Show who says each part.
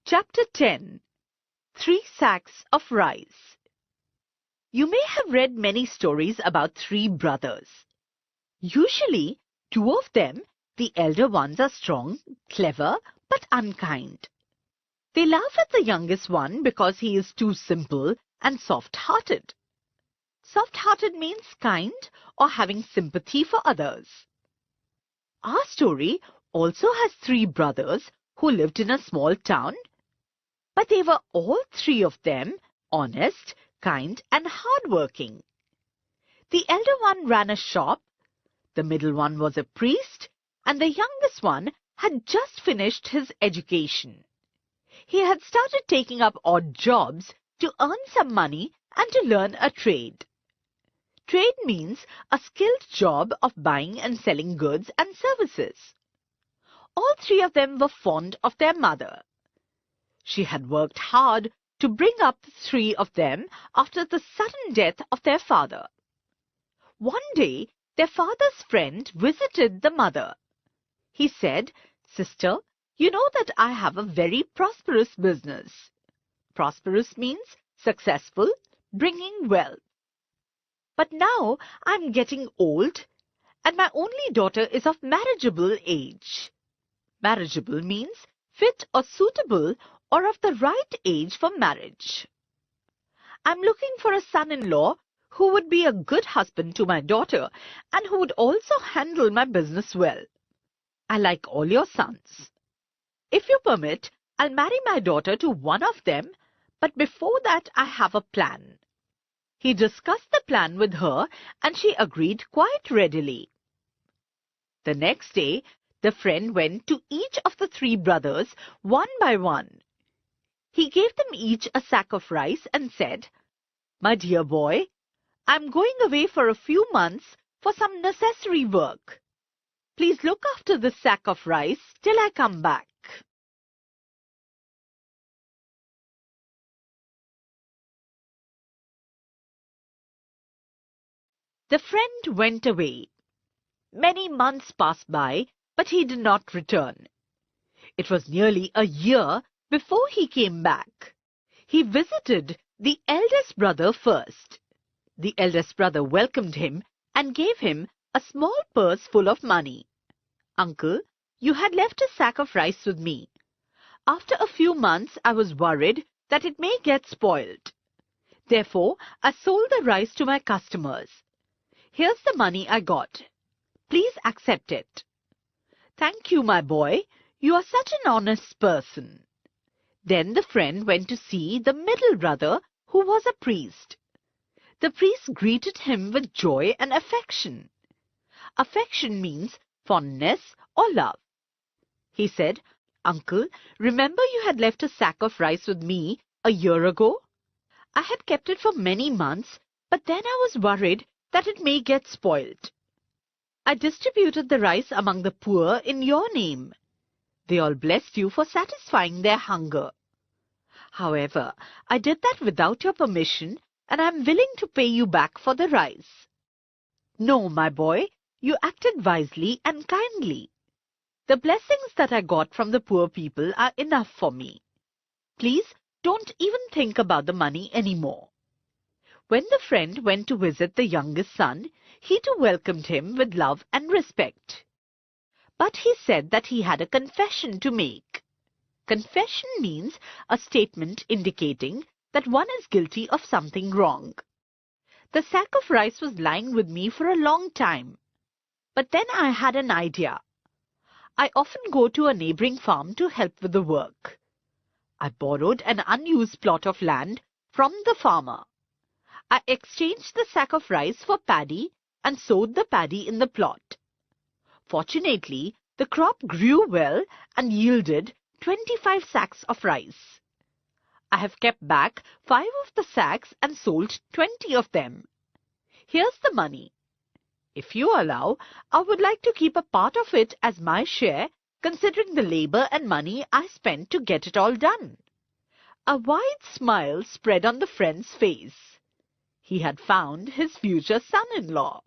Speaker 1: Chapter 10. 3 Sacks of Rice. You may have read many stories about 3 brothers. Usually, 2 of them, the elder ones, are strong, clever, but unkind. They laugh at the youngest one because he is too simple and soft-hearted. Soft-hearted means kind or having sympathy for others. Our story also has 3 brothers who lived in a small town, but they were all 3 of them honest, kind, and hard-working. The elder one ran a shop, the middle one was a priest, and the youngest one had just finished his education. He had started taking up odd jobs to earn some money and to learn a trade. Trade means a skilled job of buying and selling goods and services. All 3 of them were fond of their mother. She had worked hard to bring up the 3 of them after the sudden death of their father. One day, their father's friend visited the mother. He said, "Sister, you know that I have a very prosperous business." Prosperous means successful, bringing wealth. But now I'm getting old, and my only daughter is of marriageable age. Marriageable means fit or suitable or of the right age for marriage. I'm looking for a son-in-law who would be a good husband to my daughter and who would also handle my business well. I like all your sons. If you permit, I'll marry my daughter to one of them, but before that I have a plan. He discussed the plan with her and she agreed quite readily. The next day, the friend went to each of the 3 brothers one by one. He gave them each a sack of rice and said, "My dear boy, I'm going away for a few months for some necessary work. Please look after this sack of rice till I come back." The friend went away. Many months passed by, but he did not return. It was nearly a year before he came back. He visited the eldest brother first. The eldest brother welcomed him and gave him a small purse full of money. "Uncle, you had left a sack of rice with me. After a few months, I was worried that it may get spoiled. Therefore, I sold the rice to my customers. Here's the money I got. Please accept it." "Thank you, my boy. You are such an honest person." Then the friend went to see the middle brother, who was a priest. The priest greeted him with joy and affection. Affection means fondness or love. He said, "Uncle, remember you had left a sack of rice with me a year ago? I had kept it for many months, but then I was worried that it may get spoiled. I distributed the rice among the poor in your name. They all blessed you for satisfying their hunger. However, I did that without your permission, and I am willing to pay you back for the rice. No, my boy, you acted wisely and kindly. The blessings that I got from the poor people are enough for me. Please don't even think about the money anymore." When the friend went to visit the youngest son, he too welcomed him with love and respect. But he said that he had a confession to make. Confession means a statement indicating that one is guilty of something wrong. "The sack of rice was lying with me for a long time. But then I had an idea. I often go to a neighboring farm to help with the work. I borrowed an unused plot of land from the farmer. I exchanged the sack of rice for paddy and sowed the paddy in the plot. Fortunately, the crop grew well and yielded 25 sacks of rice. I have kept back 5 of the sacks and sold 20 of them. Here's the money. If you allow, I would like to keep a part of it as my share, considering the labor and money I spent to get it all done." A wide smile spread on the friend's face. He had found his future son-in-law.